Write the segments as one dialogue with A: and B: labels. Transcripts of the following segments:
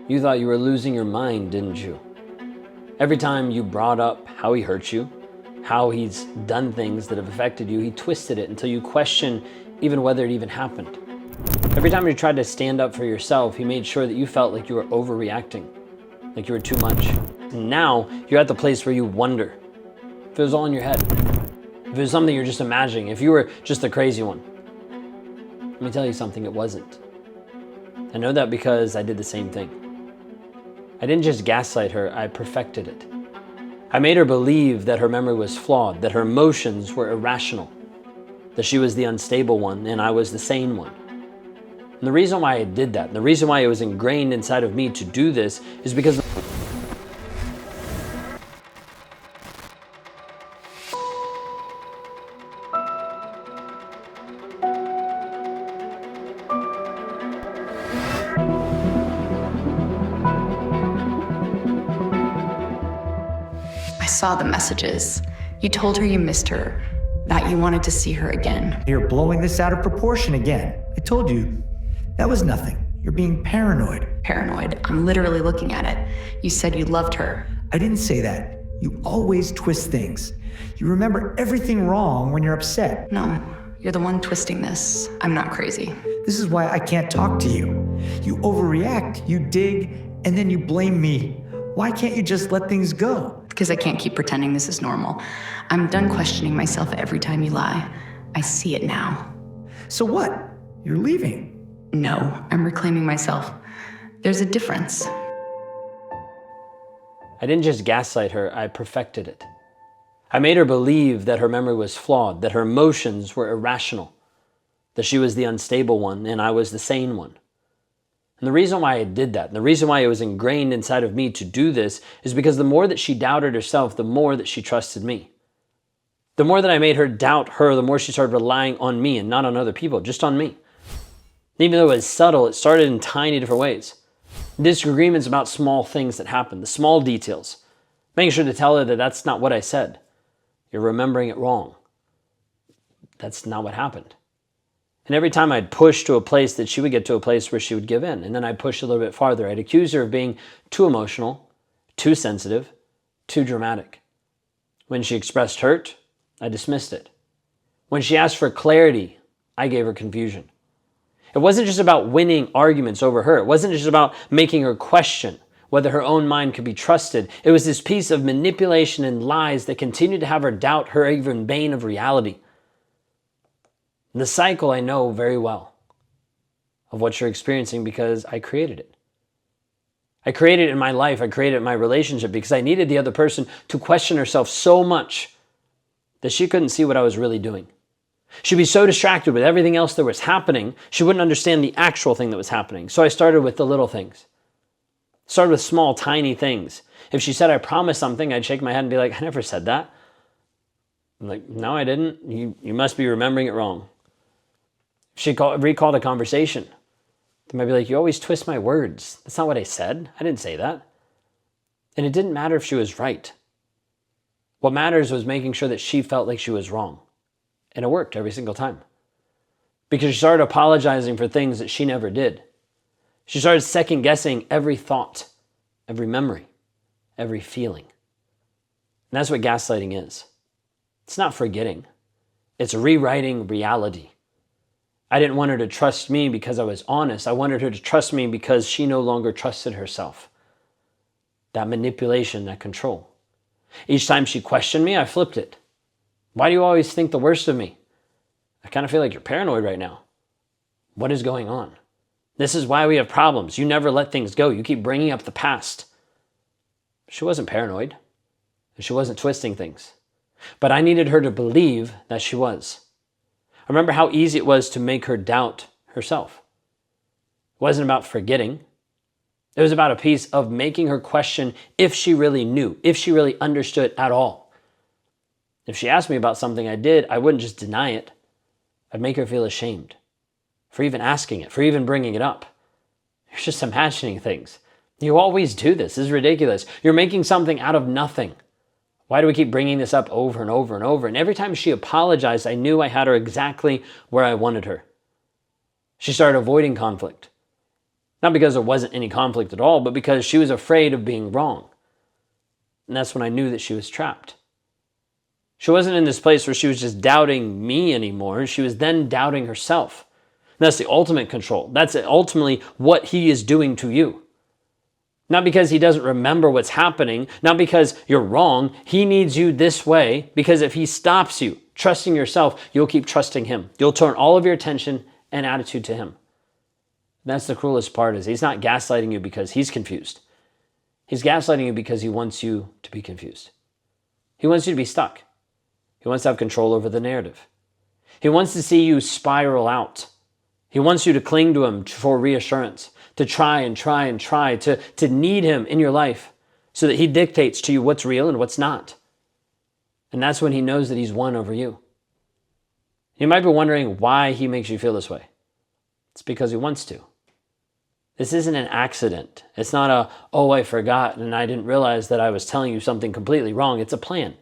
A: You thought you were losing your mind, didn't you? Every time you brought up how he hurt you, how he's done things that have affected you, he twisted it until you question even whether it even happened. Every time you tried to stand up for yourself, he made sure that you felt like you were overreacting, like you were too much. And now you're at the place where you wonder if it was all in your head, if it was something you're just imagining, if you were just the crazy one. Let me tell you something, it wasn't. I know that because I did the same thing. I didn't just gaslight her, I perfected it. I made her believe that her memory was flawed, that her emotions were irrational, that she was the unstable one and I was the sane one. And the reason why I did that, the reason why it was ingrained inside of me to do this is because
B: I saw the messages. You told her you missed her, that you wanted to see her again.
C: You're blowing this out of proportion again. I told you, that was nothing. You're being paranoid.
B: Paranoid. I'm literally looking at it. You said you loved her.
C: I didn't say that. You always twist things. You remember everything wrong when you're upset.
B: No, you're the one twisting this. I'm not crazy.
C: This is why I can't talk to you. You overreact, you dig, and then you blame me. Why can't you just let things go?
B: Because I can't keep pretending this is normal. I'm done questioning myself every time you lie. I see it now.
C: So what? You're leaving.
B: No, I'm reclaiming myself. There's a difference.
A: I didn't just gaslight her, I perfected it. I made her believe that her memory was flawed, that her emotions were irrational, that she was the unstable one and I was the sane one. And the reason why I did that, and the reason why it was ingrained inside of me to do this is because the more that she doubted herself, the more that she trusted me. The more that I made her doubt her, the more she started relying on me and not on other people, just on me. Even though it was subtle, it started in tiny different ways. Disagreements about small things that happened, the small details. Making sure to tell her that that's not what I said. You're remembering it wrong. That's not what happened. And every time I'd push to a place that she would get to a place where she would give in. And then I'd push a little bit farther. I'd accuse her of being too emotional, too sensitive, too dramatic. When she expressed hurt, I dismissed it. When she asked for clarity, I gave her confusion. It wasn't just about winning arguments over her. It wasn't just about making her question whether her own mind could be trusted. It was this piece of manipulation and lies that continued to have her doubt her even bane of reality. The cycle I know very well of what you're experiencing because I created it. I created it in my life. I created it in my relationship because I needed the other person to question herself so much that she couldn't see what I was really doing. She'd be so distracted with everything else that was happening, she wouldn't understand the actual thing that was happening. So I started with the little things. Started with small, tiny things. If she said, I promised something, I'd shake my head and be like, I never said that. I'm like, no, I didn't. You must be remembering it wrong. She'd recall the conversation. They might be like, you always twist my words. That's not what I said. I didn't say that. And it didn't matter if she was right. What matters was making sure that she felt like she was wrong. And it worked every single time. Because she started apologizing for things that she never did. She started second guessing every thought, every memory, every feeling. And that's what gaslighting is. It's not forgetting. It's rewriting reality. I didn't want her to trust me because I was honest. I wanted her to trust me because she no longer trusted herself. That manipulation, that control. Each time she questioned me, I flipped it. Why do you always think the worst of me? I kind of feel like you're paranoid right now. What is going on? This is why we have problems. You never let things go. You keep bringing up the past. She wasn't paranoid, and she wasn't twisting things. But I needed her to believe that she was. I remember how easy it was to make her doubt herself. It wasn't about forgetting. It was about a piece of making her question if she really knew, if she really understood at all. If she asked me about something I did, I wouldn't just deny it. I'd make her feel ashamed for even asking it, for even bringing it up. You're just imagining things. You always do this. This is ridiculous. You're making something out of nothing. Why do we keep bringing this up over and over and over? And every time she apologized, I knew I had her exactly where I wanted her. She started avoiding conflict. Not because there wasn't any conflict at all, but because she was afraid of being wrong. And that's when I knew that she was trapped. She wasn't in this place where she was just doubting me anymore. She was then doubting herself. And that's the ultimate control. That's ultimately what he is doing to you. Not because he doesn't remember what's happening, not because you're wrong. He needs you this way because if he stops you trusting yourself, you'll keep trusting him. You'll turn all of your attention and attitude to him. That's the cruelest part, is he's not gaslighting you because he's confused. He's gaslighting you because he wants you to be confused. He wants you to be stuck. He wants to have control over the narrative. He wants to see you spiral out. He wants you to cling to him for reassurance, to try and try and try, to need him in your life so that he dictates to you what's real and what's not. And that's when he knows that he's won over you. You might be wondering why he makes you feel this way. It's because he wants to. This isn't an accident. It's not a, oh, I forgot and I didn't realize that I was telling you something completely wrong. It's a plan.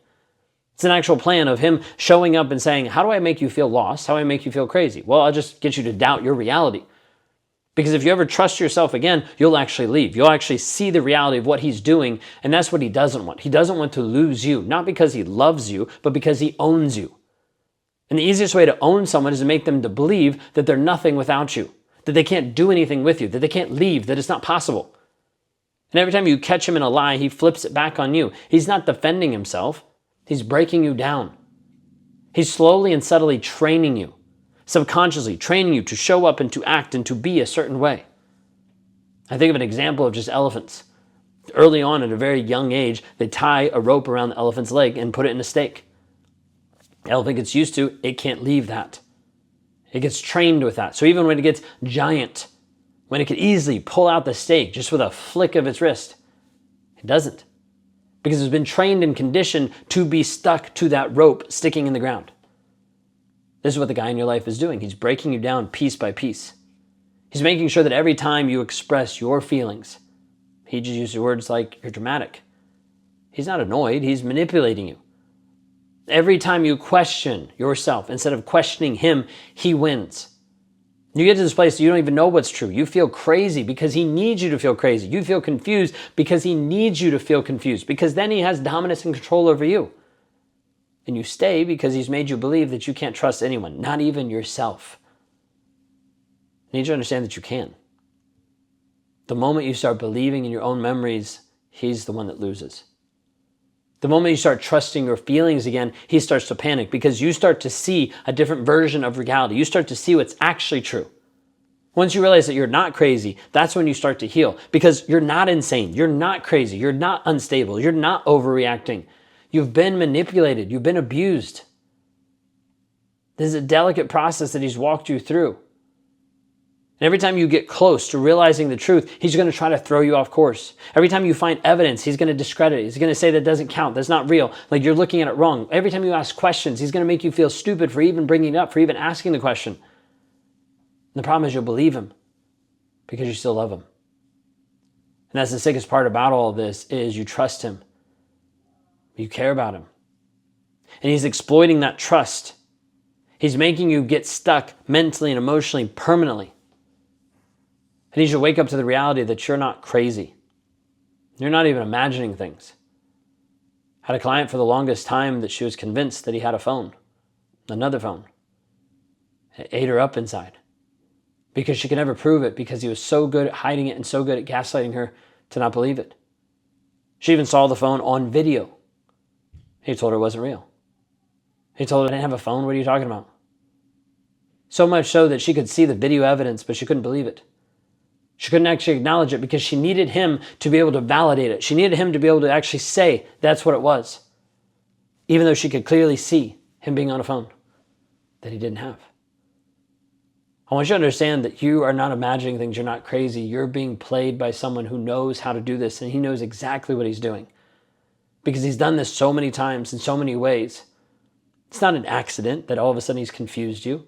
A: It's an actual plan of him showing up and saying, how do I make you feel lost? How do I make you feel crazy? Well, I'll just get you to doubt your reality. Because if you ever trust yourself again, you'll actually leave. You'll actually see the reality of what he's doing, and that's what he doesn't want. He doesn't want to lose you, not because he loves you, but because he owns you. And the easiest way to own someone is to make them to believe that they're nothing without you, that they can't do anything with you, that they can't leave, that it's not possible. And every time you catch him in a lie, he flips it back on you. He's not defending himself. He's breaking you down. He's slowly and subtly training you, subconsciously training you to show up and to act and to be a certain way. I think of an example of just elephants. Early on, at a very young age, they tie a rope around the elephant's leg and put it in a stake. The elephant gets used to, it can't leave that. It gets trained with that. So even when it gets giant, when it could easily pull out the stake just with a flick of its wrist, it doesn't. Because it's been trained and conditioned to be stuck to that rope sticking in the ground. This is what the guy in your life is doing. He's breaking you down piece by piece. He's making sure that every time you express your feelings, he just uses words like, you're dramatic. He's not annoyed, he's manipulating you. Every time you question yourself, instead of questioning him, he wins. You get to this place you don't even know what's true. You feel crazy because he needs you to feel crazy. You feel confused because he needs you to feel confused, because then he has dominance and control over you. And you stay because he's made you believe that you can't trust anyone, not even yourself. You need to understand that you can. The moment you start believing in your own memories, he's the one that loses. The moment you start trusting your feelings again, he starts to panic because you start to see a different version of reality. You start to see what's actually true. Once you realize that you're not crazy, that's when you start to heal, because you're not insane. You're not crazy. You're not unstable. You're not overreacting. You've been manipulated. You've been abused. This is a delicate process that he's walked you through. And every time you get close to realizing the truth, he's going to try to throw you off course. Every time you find evidence, he's going to discredit it. He's going to say that doesn't count. That's not real. Like you're looking at it wrong. Every time you ask questions, he's going to make you feel stupid for even bringing it up, for even asking the question. And the problem is you'll believe him because you still love him. And that's the sickest part about all of this, is you trust him. You care about him. And he's exploiting that trust. He's making you get stuck mentally and emotionally permanently. I need you to wake up to the reality that you're not crazy. You're not even imagining things. I had a client for the longest time that she was convinced that he had a phone, another phone. It ate her up inside because she could never prove it, because he was so good at hiding it and so good at gaslighting her to not believe it. She even saw the phone on video. He told her it wasn't real. He told her, I didn't have a phone. What are you talking about? So much so that she could see the video evidence, but she couldn't believe it. She couldn't actually acknowledge it because she needed him to be able to validate it. She needed him to be able to actually say that's what it was, even though she could clearly see him being on a phone that he didn't have. I want you to understand that you are not imagining things. You're not crazy. You're being played by someone who knows how to do this, and he knows exactly what he's doing because he's done this so many times in so many ways. It's not an accident that all of a sudden he's confused you.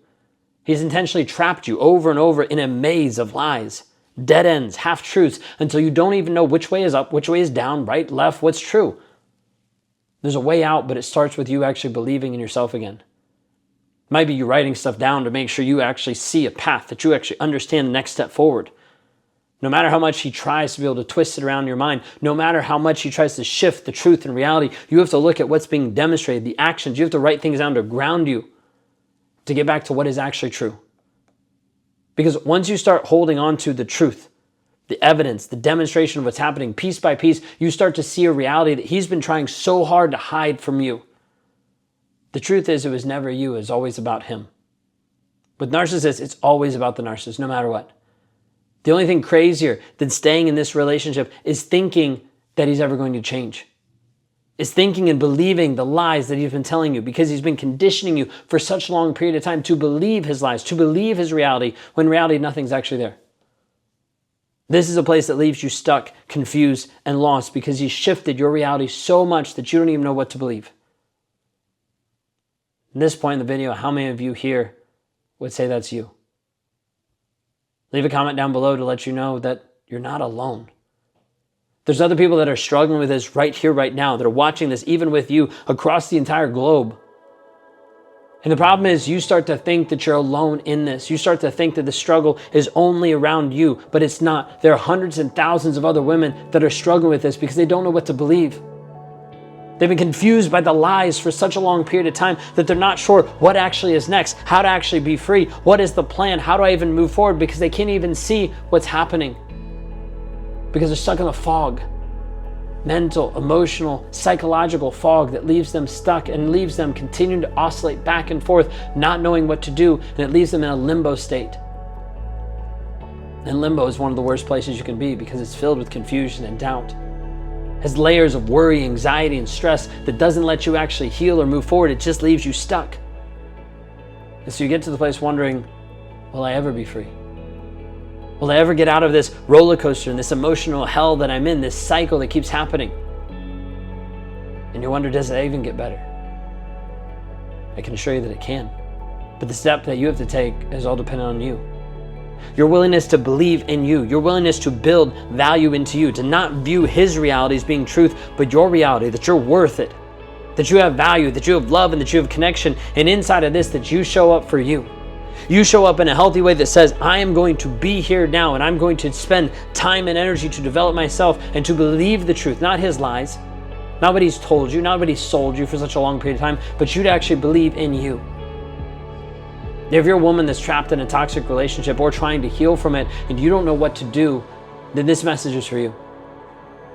A: He's intentionally trapped you over and over in a maze of lies, dead ends, half-truths, until you don't even know which way is up, which way is down, right, left, what's true. There's a way out, but it starts with you actually believing in yourself again. It might be you writing stuff down to make sure you actually see a path, that you actually understand the next step forward. No matter how much he tries to be able to twist it around your mind, no matter how much he tries to shift the truth and reality, you have to look at what's being demonstrated, the actions. You have to write things down to ground you, to get back to what is actually true. Because once you start holding on to the truth, the evidence, the demonstration of what's happening piece by piece, you start to see a reality that he's been trying so hard to hide from you. The truth is, it was never you, it was always about him. With narcissists, it's always about the narcissist, no matter what. The only thing crazier than staying in this relationship is thinking that he's ever going to change. Is thinking and believing the lies that he's been telling you because he's been conditioning you for such a long period of time to believe his lies, to believe his reality, when in reality nothing's actually there. This is a place that leaves you stuck, confused, and lost because he's shifted your reality so much that you don't even know what to believe. At this point in the video, how many of you here would say that's you? Leave a comment down below to let you know that you're not alone. There's other people that are struggling with this right here, right now, that are watching this even with you across the entire globe. And the problem is you start to think that you're alone in this. You start to think that the struggle is only around you, but it's not. There are hundreds and thousands of other women that are struggling with this because they don't know what to believe. They've been confused by the lies for such a long period of time that they're not sure what actually is next, how to actually be free, what is the plan, how do I even move forward, because they can't even see what's happening. Because they're stuck in a fog. Mental, emotional, psychological fog that leaves them stuck and leaves them continuing to oscillate back and forth, not knowing what to do, and it leaves them in a limbo state. And limbo is one of the worst places you can be because it's filled with confusion and doubt. Has layers of worry, anxiety, and stress that doesn't let you actually heal or move forward. It just leaves you stuck. And so you get to the place wondering, will I ever be free? Will I ever get out of this roller coaster and this emotional hell that I'm in, this cycle that keeps happening? And you wonder, does it even get better? I can assure you that it can. But the step that you have to take is all dependent on you. Your willingness to believe in you, your willingness to build value into you, to not view his reality as being truth, but your reality, that you're worth it, that you have value, that you have love, and that you have connection. And inside of this, that you show up for you. You show up in a healthy way that says, I am going to be here now, and I'm going to spend time and energy to develop myself and to believe the truth, not his lies, not what he's told you, not what he's sold you for such a long period of time, but you to actually believe in you. If you're a woman that's trapped in a toxic relationship or trying to heal from it and you don't know what to do, then this message is for you.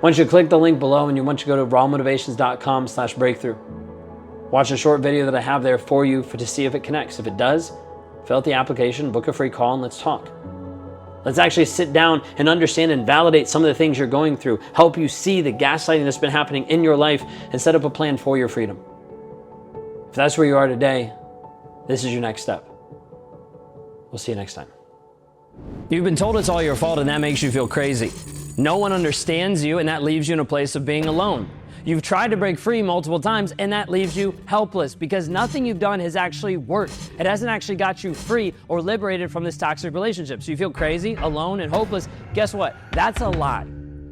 A: Once you click the link below and you want to go to rawmotivations.com/breakthrough. Watch a short video that I have there for you to see if it connects. If it does, fill out the application, book a free call, and let's talk. Let's actually sit down and understand and validate some of the things you're going through, help you see the gaslighting that's been happening in your life, and set up a plan for your freedom. If that's where you are today, this is your next step. We'll see you next time. You've been told it's all your fault and that makes you feel crazy. No one understands you and that leaves you in a place of being alone. You've tried to break free multiple times and that leaves you helpless because nothing you've done has actually worked. It hasn't actually got you free or liberated from this toxic relationship. So you feel crazy, alone, and hopeless. Guess what? That's a lie.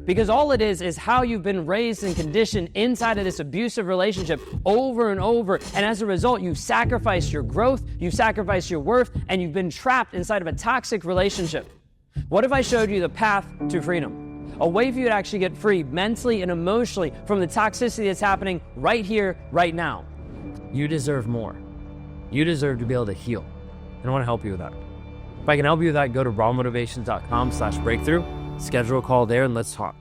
A: Because all it is how you've been raised and conditioned inside of this abusive relationship over and over. And as a result, you've sacrificed your growth, you've sacrificed your worth, and you've been trapped inside of a toxic relationship. What if I showed you the path to freedom? A way for you to actually get free mentally and emotionally from the toxicity that's happening right here, right now. You deserve more. You deserve to be able to heal. And I want to help you with that. If I can help you with that, go to rawmotivations.com/breakthrough. Schedule a call there and let's talk.